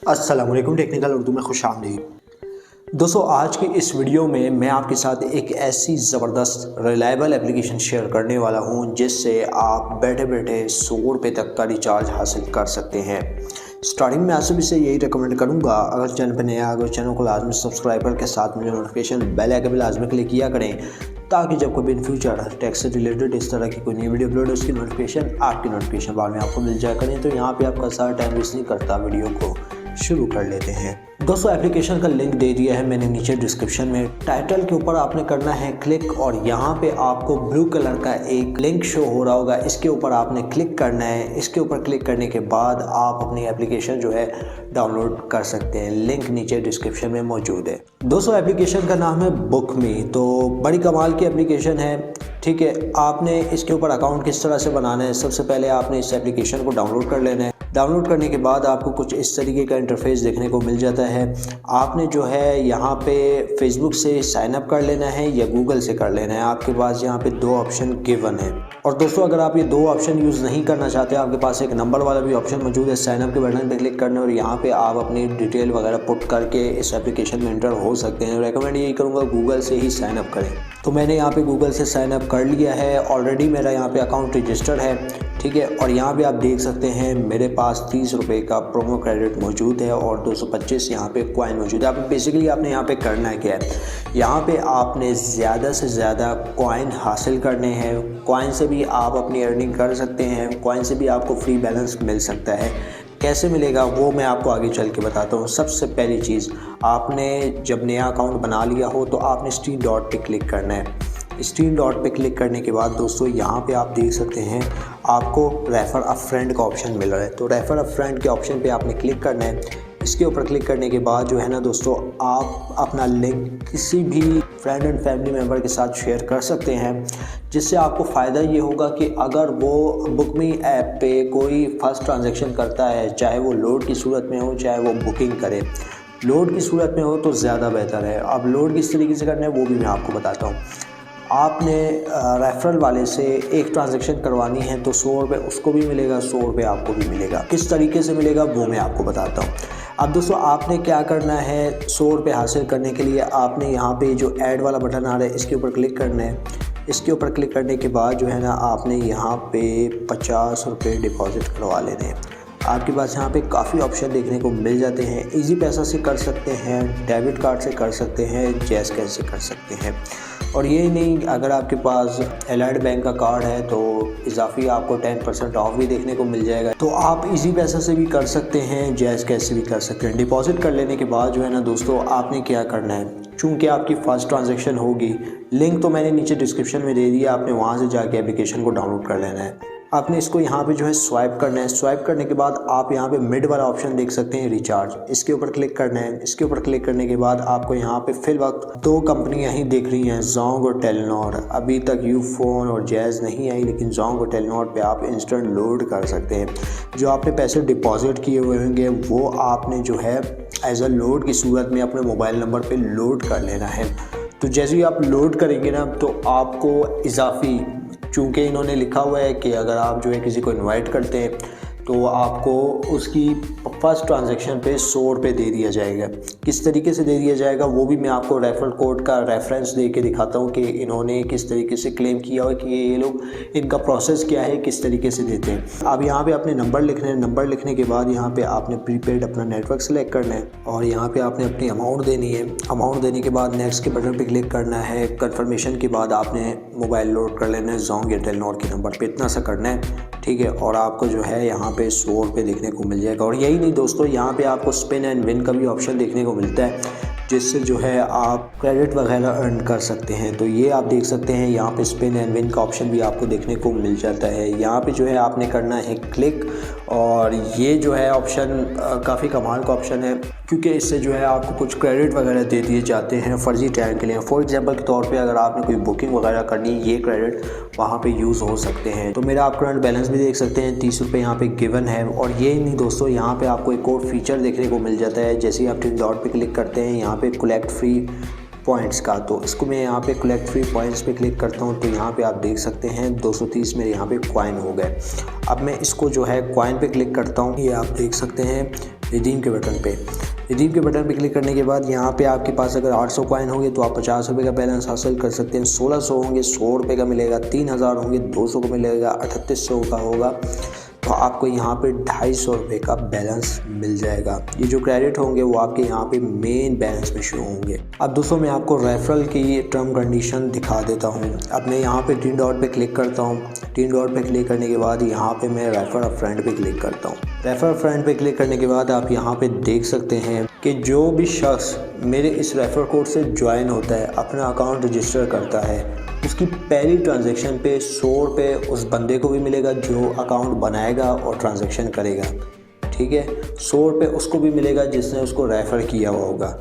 अस्सलाम वालेकुम। टेक्निकल उर्दू में खुशामदीद। दोस्तों, आज की इस वीडियो में मैं आपके साथ एक ऐसी ज़बरदस्त रिलायबल एप्लीकेशन शेयर करने वाला हूं जिससे आप बैठे बैठे 100 रुपये तक का रिचार्ज हासिल कर सकते हैं। स्टार्टिंग में आप सभी से यही रिकमेंड करूंगा, अगर चैनल पर नया अगर चैनल को लाजमी सब्सक्राइब करके साथ में नोटिफिकेशन बेल आइकन भी लाजमी क्लिक किया करें, ताकि जब कभी इन फ्यूचर टैक्स से रिलेटेड इस तरह की कोई नई वीडियो अपलोड हो उसकी नोटिफिकेशन आपकी नोटिफिकेशन बार में आपको मिल जाया करें। तो यहाँ पे आपका सारा टाइम वेस्ट नहीं करता, वीडियो को शुरू कर लेते हैं। दोस्तों, एप्लीकेशन का लिंक दे दिया है मैंने नीचे डिस्क्रिप्शन में। टाइटल के ऊपर आपने करना है क्लिक और यहाँ पे आपको ब्लू कलर का एक लिंक शो हो रहा होगा, इसके ऊपर आपने क्लिक करना है। इसके ऊपर क्लिक करने के बाद आप अपनी एप्लीकेशन जो है डाउनलोड कर सकते हैं। लिंक नीचे डिस्क्रिप्शन में मौजूद है। दोस्तों, एप्लीकेशन का नाम है बुकमी। तो बड़ी कमाल की एप्लीकेशन है, ठीक है। आपने इसके ऊपर अकाउंट किस तरह से बनाना है, सबसे पहले आपने इस एप्लीकेशन को डाउनलोड कर लेना है। डाउनलोड करने के बाद आपको कुछ इस तरीके का इंटरफेस देखने को मिल जाता है। आपने जो है यहाँ पे फेसबुक से साइन अप कर लेना है या गूगल से कर लेना है। आपके पास यहाँ पे दो ऑप्शन गिवन है। और दोस्तों, अगर आप ये दो ऑप्शन यूज़ नहीं करना चाहते, आपके पास एक नंबर वाला भी ऑप्शन मौजूद है। साइन अप के बटन पे क्लिक करना और यहाँ पे आप अपनी डिटेल वगैरह पुट करके इस एप्लीकेशन में एंटर हो सकते हैं। रेकमेंड यही करूँगा गूगल से ही साइन अप करें। तो मैंने यहाँ पे गूगल से साइन अप कर लिया है। ऑलरेडी मेरा यहाँ पे अकाउंट रजिस्टर्ड है, ठीक है। और यहाँ पे आप देख सकते हैं मेरे पास 30 रुपये का प्रोमो क्रेडिट मौजूद है और 225 यहाँ पे कॉइन मौजूद है। बेसिकली आपने यहाँ पे करना है क्या है, यहाँ पे आपने ज़्यादा से ज़्यादा कॉइन हासिल करने हैं। कॉइन से भी आप अपनी अर्निंग कर सकते हैं। कॉइन से भी आपको फ्री बैलेंस मिल सकता है। कैसे मिलेगा वो मैं आपको आगे चल के बताता हूँ। सबसे पहली चीज़, आपने जब नया अकाउंट बना लिया हो तो आपने 3 डॉट पे क्लिक करना है। इस 3 डॉट पे क्लिक करने के बाद दोस्तों यहाँ पे आप देख सकते हैं आपको रेफ़र अ फ्रेंड का ऑप्शन मिल रहा है। तो रेफ़र अ फ्रेंड के ऑप्शन पे आपने क्लिक करना है। इसके ऊपर क्लिक करने के बाद जो है ना दोस्तों, आप अपना लिंक किसी भी फ्रेंड एंड फैमिली मेम्बर के साथ शेयर कर सकते हैं, जिससे आपको फ़ायदा ये होगा कि अगर वो बुकमी ऐप पे कोई फर्स्ट ट्रांजैक्शन करता है, चाहे वो लोड की सूरत में हो चाहे वो बुकिंग करे, लोड की सूरत में हो तो ज़्यादा बेहतर है। अब लोड किस तरीके से करना है वो भी मैं आपको बताता हूँ। आपने रेफरल वाले से एक ट्रांजैक्शन करवानी है तो 100 रुपये उसको भी मिलेगा, 100 रुपये आपको भी मिलेगा। किस तरीके से मिलेगा वो मैं आपको बताता हूँ। अब दोस्तों, आपने क्या करना है, 100 रुपये हासिल करने के लिए आपने यहाँ पे जो ऐड वाला बटन आ रहा है इसके ऊपर क्लिक करना है। इसके ऊपर क्लिक करने के बाद जो है ना, आपने यहाँ पे 50 रुपये डिपॉज़िट करवा लेने हैं। आपके पास यहाँ पे काफ़ी ऑप्शन देखने को मिल जाते हैं। इजी पैसा से कर सकते हैं, डेबिट कार्ड से कर सकते हैं, जैज़ कैश से कर सकते हैं। और ये नहीं, अगर आपके पास एलाइड बैंक का कार्ड है तो इजाफी आपको 10% ऑफ भी देखने को मिल जाएगा। तो आप इजी पैसा से भी कर सकते हैं, जैज़ कैश से भी कर सकते हैं। डिपॉजिट कर लेने के बाद जो है ना दोस्तों, आपने क्या करना है, चूँकि आपकी फर्स्ट ट्रांजैक्शन होगी, लिंक तो मैंने नीचे डिस्क्रिप्शन में दे दिया, आपने वहाँ से जाके एप्लीकेशन को डाउनलोड कर लेना है। आपने इसको यहाँ पे जो है स्वाइप करना है। स्वाइप करने के बाद आप यहाँ पे मिड वाला ऑप्शन देख सकते हैं, रिचार्ज, इसके ऊपर क्लिक करना है। इसके ऊपर क्लिक करने के बाद आपको यहाँ पे फिल वक्त 2 कंपनियाँ ही दिख रही हैं, जोंग और टेलीनॉर। अभी तक यूफोन और जैज़ नहीं आई, लेकिन जोंग और टेलीनॉर पे आप इंस्टेंट लोड कर सकते हैं। जो आपने पैसे डिपॉजिट किए हुए होंगे वो आपने जो है एज अ लोड की सूरत में अपने मोबाइल नंबर पर लोड कर लेना है। तो जैसे ही आप लोड करेंगे ना, तो आपको इजाफी, चूँकि इन्होंने लिखा हुआ है कि अगर आप जो है किसी को इनवाइट करते हैं तो आपको उसकी फर्स्ट ट्रांजैक्शन पे 100 रुपये दे दिया जाएगा। किस तरीके से दे दिया जाएगा वो भी मैं आपको रेफरल कोड का रेफरेंस दे के दिखाता हूँ कि इन्होंने किस तरीके से क्लेम किया हुआ कि ये लोग, इनका प्रोसेस क्या है, किस तरीके से देते हैं। अब यहाँ पे आपने नंबर लिखना है। नंबर लिखने के बाद यहाँ पे आपने प्रीपेड अपना नेटवर्क सेलेक्ट करना है और यहाँ पे आपने अपनी अमाउंट देनी है। अमाउंट देने के बाद नेक्स्ट के बटन पर क्लिक करना है। कन्फर्मेशन के बाद आपने मोबाइल लोड कर लेना है जोंग या टेलीनॉर के नंबर पर, इतना सा करना है, ठीक है। और आपको जो है यहाँ पे 100 रुपये देखने को मिल जाएगा। और यही नहीं दोस्तों, यहाँ पे आपको स्पिन एंड विन का भी ऑप्शन देखने को मिलता है, जिससे जो है आप क्रेडिट वगैरह अर्न कर सकते हैं। तो ये आप देख सकते हैं यहाँ पे स्पिन एंड विन का ऑप्शन भी आपको देखने को मिल जाता है। यहाँ पे जो है आपने करना है क्लिक, और ये जो है ऑप्शन काफ़ी कमाल का ऑप्शन है, क्योंकि इससे जो है आपको कुछ क्रेडिट वगैरह दे दिए जाते हैं फ़र्जी टाइम के लिए। फॉर एग्जांपल के तौर पे अगर आपने कोई बुकिंग वगैरह करनी है, ये क्रेडिट वहाँ पे यूज़ हो सकते हैं। तो मेरा आप करंट बैलेंस भी देख सकते हैं, 30 रुपये यहाँ पे गिवन है। और ये नहीं दोस्तों, यहाँ पे आपको एक और फीचर देखने को मिल जाता है। जैसे ही आप 3 डॉट पे क्लिक करते हैं, यहाँ पे कलेक्ट फ्री पॉइंट्स का, तो इसको मैं यहाँ पे कलेक्ट फ्री पॉइंट्स पे क्लिक करता हूँ तो यहाँ पे आप देख सकते हैं 230 मेरे यहाँ पे कॉइन हो गए। अब मैं इसको जो है कॉइन पे क्लिक करता हूँ, ये आप देख सकते हैं रिडीम के बटन पे। रिडीम के बटन पे क्लिक करने के बाद यहाँ पे आपके पास अगर 800 कॉइन होंगे तो आप 50 रुपये का बैलेंस हासिल कर सकते हैं। 1600 होंगे 100 रुपये का मिलेगा। 3000 होंगे 200 का मिलेगा। 3800 का होगा तो आपको यहाँ पे 250 रुपये का बैलेंस मिल जाएगा। ये जो क्रेडिट होंगे वो आपके यहाँ पे मेन बैलेंस में शो होंगे। अब दोस्तों मैं आपको रेफरल की टर्म कंडीशन दिखा देता हूँ। अब मैं यहाँ पे 3 डॉट पे क्लिक करता हूँ। 3 डॉट पे क्लिक करने के बाद यहाँ पे मैं रेफर अ फ्रेंड पे क्लिक करता हूँ। रेफर अ फ्रेंड पे क्लिक करने के बाद आप यहाँ पे देख सकते हैं कि जो भी शख्स मेरे इस रेफर कोड से ज्वाइन होता है, अपना अकाउंट रजिस्टर करता है, उसकी पहली ट्रांजैक्शन पे 100 रुपये उस बंदे को भी मिलेगा जो अकाउंट बनाएगा और ट्रांजैक्शन करेगा। ठीक है, 100 रुपये उसको भी मिलेगा जिसने उसको रेफ़र किया हुआ होगा।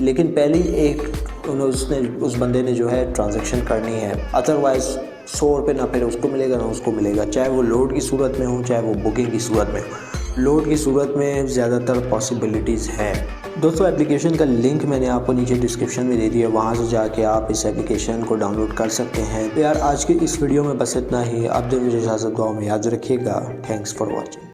लेकिन पहली एक उसने उस बंदे ने जो है ट्रांजैक्शन करनी है, अदरवाइज़ 100 रुपये ना फिर उसको मिलेगा ना उसको मिलेगा, चाहे वो लोड की सूरत में हो चाहे वो बुकिंग की सूरत में हो। लोड की सूरत में ज़्यादातर पॉसिबिलिटीज़ हैं। दोस्तों एप्लीकेशन का लिंक मैंने आपको नीचे डिस्क्रिप्शन में दे दिया, वहाँ से जाके आप इस एप्लीकेशन को डाउनलोड कर सकते हैं। तो यार आज की इस वीडियो में बस इतना ही। आप जो मुझे इजाज़त दुआ में याद रखिएगा। Thanks for watching.